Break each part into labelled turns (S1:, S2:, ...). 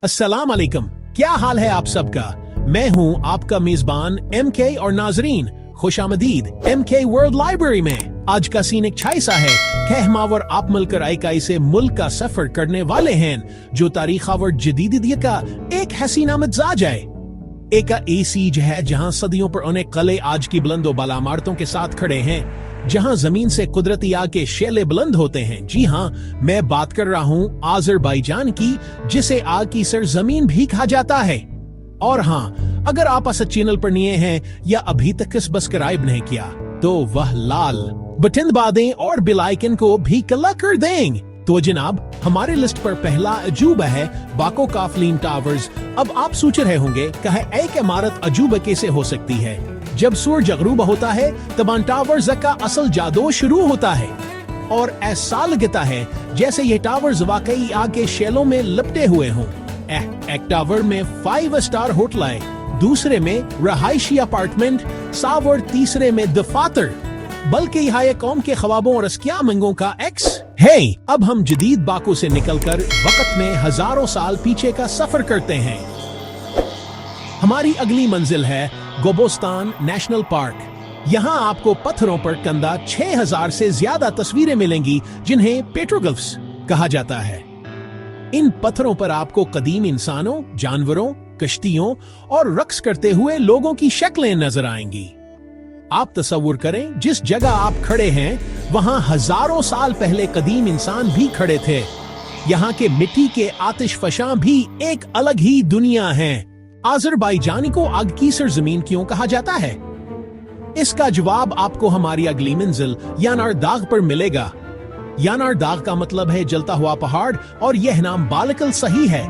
S1: अस्सलाम वालेकुम। क्या हाल है आप सबका? मैं हूं आपका मेजबान MK और नाजरीन खुशामदीद MK वर्ल्ड लाइब्रेरी में। आज का सीन एक छाइसा है कहमावर आप मिलकर इकाई से मुल्क का सफर करने वाले हैं जो तारीखावर जदीदियत का एक हसीना मिजाज है। एक सीज है जहां सदियों पर अनेक कले आज की बुलंदो बाला इमारतों के साथ खड़े हैं, जहां जमीन से कुदरती आग के शेले बुलंद होते हैं। जी हाँ, मैं बात कर रहा हूँ आज़रबाईजान की, जिसे आग की सरजमीन भी कहा जाता है। और हाँ, अगर आप इस चैनल पर नए हैं या अभी तक सब्सक्राइब नहीं किया तो वह लाल बटन दबा दें और बेल आइकन को भी क्लिक कर दें। तो जनाब, हमारे लिस्ट पर पहला अजूबा है बाको का फ्लीम टावर्स। अब आप सोच रहे होंगे कहा एक इमारत अजूबा कैसे हो सकती है? जब सूरज गरूब होता है तब टावर्स का असल जादू शुरू होता है और ऐसा लगता है जैसे ये टावर्स वाकई आग के शेलों में लिपटे हुए हों। एक टावर में 5 स्टार होटल है, दूसरे में रहायशी अपार्टमेंट, सावर तीसरे में दफातर, बल्कि यह कौम के ख्वाबों और अस्किया मंगों का एक्स है। अब हम जदीद बाको से निकलकर वक्त में हजारों साल पीछे का सफर करते हैं। हमारी अगली मंजिल है गोबोस्तान नेशनल पार्क। यहाँ आपको पत्थरों पर कंदा 6000 से ज्यादा तस्वीरें मिलेंगी जिन्हें पेट्रोग्लिफ्स कहा जाता है। इन पत्थरों पर आपको कदीम इंसानों, जानवरों, कश्तियों और रक्स करते हुए लोगों की शक्लें नजर आएंगी। आप तसव्वुर करें, जिस जगह आप खड़े हैं वहां हजारों साल पहले कदीम इंसान भी खड़े थे। यहाँ के मिट्टी के आतिशफशां भी एक अलग ही दुनिया है। आज़रबाईजान को आग की सरजमीन क्यों कहा जाता है? इसका जवाब आपको हमारी अगली मंजिल यानार दाग पर मिलेगा। यानार दाग का मतलब है जलता हुआ पहाड़ और यह नाम बालकल सही है।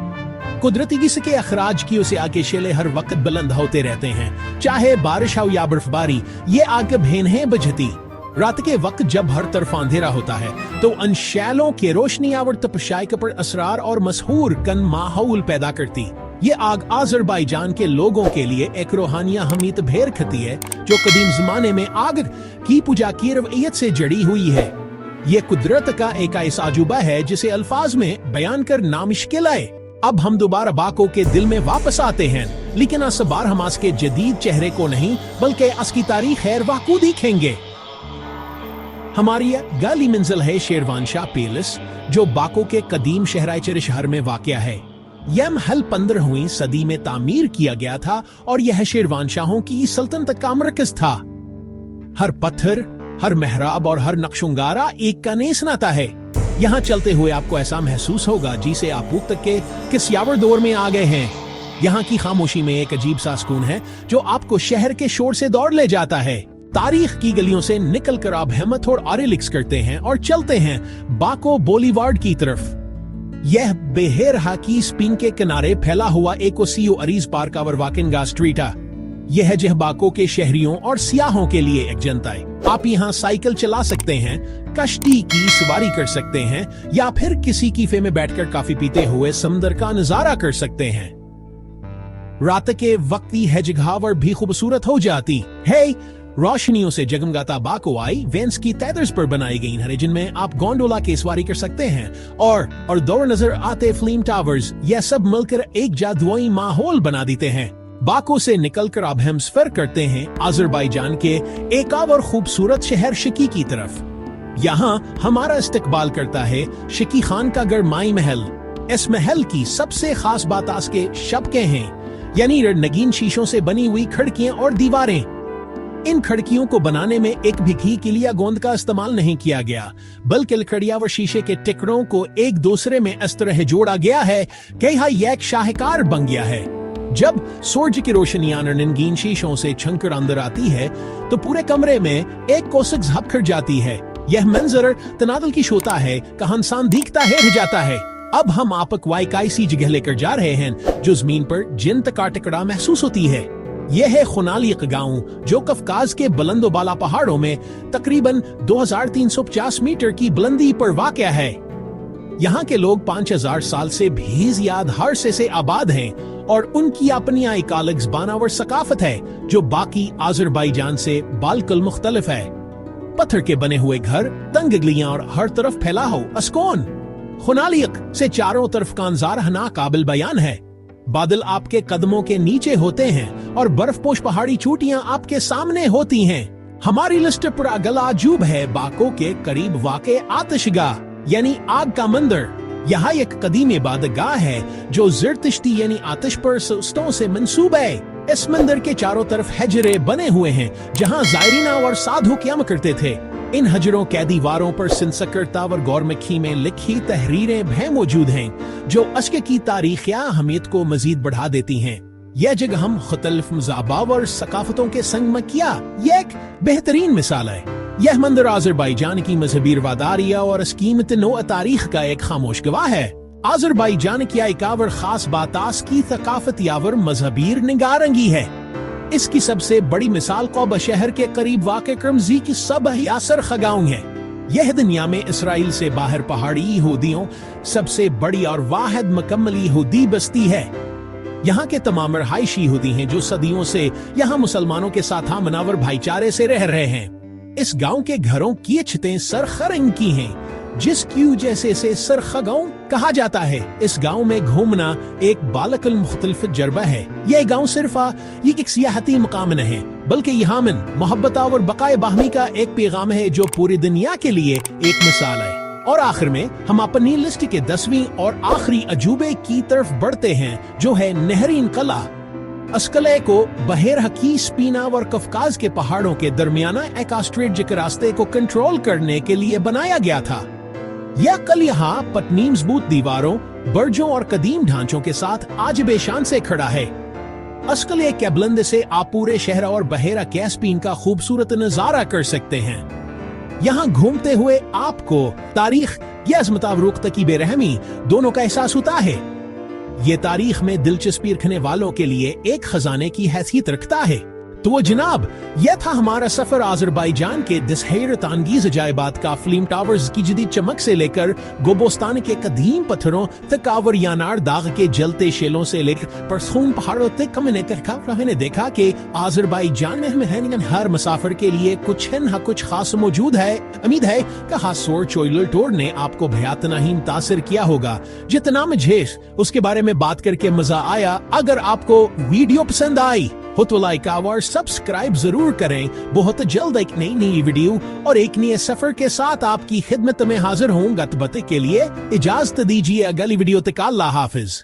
S1: कुदरती किसी के अखराज की उसे आगे शेले हर वक्त बुलंद होते रहते हैं, चाहे बारिश हो या बर्फबारी। ये आग भेनें बुझती। रात के वक्त जब हर तरफ अंधेरा होता है तो उन शैलों के रोशनी और तपशाई पर असरार और मशहूर कन माहौल पैदा करती। ये आग आज़रबाईजान के लोगों के लिए एक रूहानिया हमीत भेर खती है जो कदीम जमाने में आग की पूजा की रवैयत से जड़ी हुई है। ये कुदरत का एक ऐसा अजूबा है जिसे अल्फाज में बयान कर नामुश्किल है। अब हम दोबारा बाको के दिल में वापस आते हैं, लेकिन इस बार हम उसके जदीद चेहरे को नहीं बल्कि उसकी तारीख खैर वाकू देखेंगे। हमारी अगली मंजिल है शेरवानशाह पैलेस, जो बाको के कदीम शहर शहर में वाक़या है। यह महल 15वीं सदी में तामीर किया गया था और यह शेरवानशाहों की सल्तनत का मरकज था। हर पत्थर, हर मेहराब और हर नक्शुंगारा एक का नेस नाता है। यहाँ चलते हुए आपको ऐसा महसूस होगा जिसे आप भूख तक के किस यावर दौर में आ गए हैं। यहाँ की खामोशी में एक अजीब सा सुकून है जो आपको शहर के शोर से दौड़ ले जाता है। तारीख की गलियों से निकलकर आप हेमत और आरेलिक्स करते हैं और चलते हैं बाको बोलीवार्ड की तरफ। यह बेहरहा की स्पिन के किनारे फैला हुआ एक ओसियो अरीज पार्क और वाकिंगा स्ट्रीटा। यह जह बाको के शहरियों और सियाहों के लिए एक जनता है। आप यहाँ साइकिल चला सकते हैं, कश्ती की सवारी कर सकते हैं या फिर किसी कीफे में बैठकर कॉफी पीते हुए समुद्र का नजारा कर सकते हैं। रात के वक्त यह जगह और भी खूबसूरत हो जाती है। रोशनियों से जगमगाता बाको आई वेंस की तैदर्स पर बनाई गई है जिनमें आप गोंडोला की सवारी कर सकते हैं और दौर नजर आते फ्लीम टावर्स। यह सब मिलकर एक जादुई माहौल बना देते हैं। बाको से निकलकर अब हम सफर करते हैं आज़रबाईजान के एक और खूबसूरत शहर शकी की तरफ। यहाँ हमारा इस्तकबाल करता है शकी खान का गढ़ माई महल। इस महल की सबसे खास बात इसके शबके हैं, यानी नगीन शीशों से बनी हुई खिड़कियां और दीवारें। इन खिड़कियों को बनाने में एक भी घी की लिया गोंद का इस्तेमाल नहीं किया गया, बल्कि लकड़ियां व शीशे के टुकड़ों को एक दूसरे में इस तरह जोड़ा गया है कि यह एक शाहकार बन गया है। जब सूरज की रोशनी रंगीन शीशों से छनकर अंदर आती है तो पूरे कमरे में एक कोसक झपकर जाती है। यह मंजर तनादल की होता है का इंसान दिखता है रह जाता है। अब हम आपक वाइकाईसी जगह लेकर जा रहे हैं जो जमीन पर जिन का टकरा महसूस होती है। यह है खुनालिक गांव जो कफकाज के बुलंदो बाला पहाड़ों में तकरीबन 2350 मीटर की बुलंदी पर वाक़या है। यहाँ के लोग 5000 साल से भी ज्यादा अरसे से आबाद हैं और उनकी अपनी एक अलग ज़बान और सकाफत है जो बाकी आज़रबाईजान से बालकुल मुख्तलिफ है। पत्थर के बने हुए घर, तंग गलियां और हर तरफ फैला हो अस्कोन। खुनालिक से चारों तरफ का नजारा नाकाबिल बयान है। बादल आपके कदमों के नीचे होते हैं और बर्फपोश पहाड़ी चोटियां आपके सामने होती हैं। हमारी लिस्ट पर अगला अजूब है बाको के करीब वाक़े आतिशगाह यानी आग का मंदिर। यहाँ एक कदीम इबादतगाह है जो ज़रतुश्ती यानी आतिश परस्तों से मंसूब है। इस मंदिर के चारों तरफ हजरे बने हुए हैं जहाँ ज़ायरीना और साधु क़याम करते थे। इन हजरों के दीवारों पर सिंसकरता और गौरमखी में लिखी तहरीरें भी मौजूद हैं जो अश्क की तारीख या अहमियत को मजीद बढ़ा देती हैं। यह जगह हम मुख्तलिफ मज़ाहब और सकाफतों के संग में किया यह एक बेहतरीन मिसाल है। यह मंदिर आज़रबाईजान की मजहबी रवादारिया और अस्कीमत नो तारीख का एक खामोश गवाह है। आज़रबाईजान की एकावर खास बातास की थकाफत यावर मजहबी निगारंगी है। इसकी सबसे बड़ी मिसाल क़ौबा शहर के करीब वाक़े करमजी की सब यासर खगाऊं है। यह दुनिया में इसराइल से बाहर पहाड़ी यहूदियों सबसे बड़ी और वाहिद मुकम्मल यहूदी बस्ती है। यहाँ के तमाम रहायशी यहूदी हैं जो सदियों से यहाँ मुसलमानों के साथ हमनावर भाईचारे से रह रहे हैं। इस गांव के घरों की छतें सरखरंग की हैं जिस की वजह से इसे सरखगांव कहा जाता है। इस गांव में घूमना एक बालकल मुख्तलिफ तजर्बा है। यह गांव सिर्फ एक सियाहती मकाम नहीं है बल्कि यहाँ में मोहब्बत और बकाए बाहमी का एक पैगाम है जो पूरी दुनिया के लिए एक मिसाल है। और आखिर में हम अपनी लिस्ट के 10वीं और आखिरी अजूबे की तरफ बढ़ते हैं जो है नहरीन कला। अस्कले को बहेर हकी स्पीना और कफकाज के पहाड़ों के दरमियाना एक स्ट्रेटजिक रास्ते को कंट्रोल करने के लिए बनाया गया था। यह कल यहाँ पतनी मजबूत दीवारों, बर्जों और कदीम ढांचों के साथ आज बेशान से खड़ा है। अस्कले के बुलंद से आप पूरे शहर और बहेरा कैस्पीन का खूबसूरत नजारा कर सकते हैं। यहाँ घूमते हुए आपको तारीख या अज़मत की बेरहमी दोनों का एहसास होता है। ये तारीख में दिलचस्पी रखने वालों के लिए एक खजाने की हैसियत रखता है। तो जनाब, यह था हमारा सफर आज़रबाईजान के दिस हैरत अंगेज़ अजायबात का फिल्म टावर्स की जदीद चमक से लेकर गोबोस्तान के कदीम पत्थरों तक और यानार दाग के जलते शेलों से लेकर परसून पहाड़ों तक। हमने देखा कि आज़रबाईजान में हर मुसाफिर के लिए कुछ न कुछ खास मौजूद है। उम्मीद है कि हासोर चोइलर टूर ने आपको भयातना ही मुतासिर किया होगा जितना मुझे उसके बारे में बात करके मजा आया। अगर आपको वीडियो पसंद आई हो तो लाइक और सब्सक्राइब जरूर करें। बहुत जल्द एक नई वीडियो और एक नए सफर के साथ आपकी खिदमत में हाजिर होऊंगा। तब तक के लिए इजाजत दीजिए। अगली वीडियो तक अल्लाह हाफिज।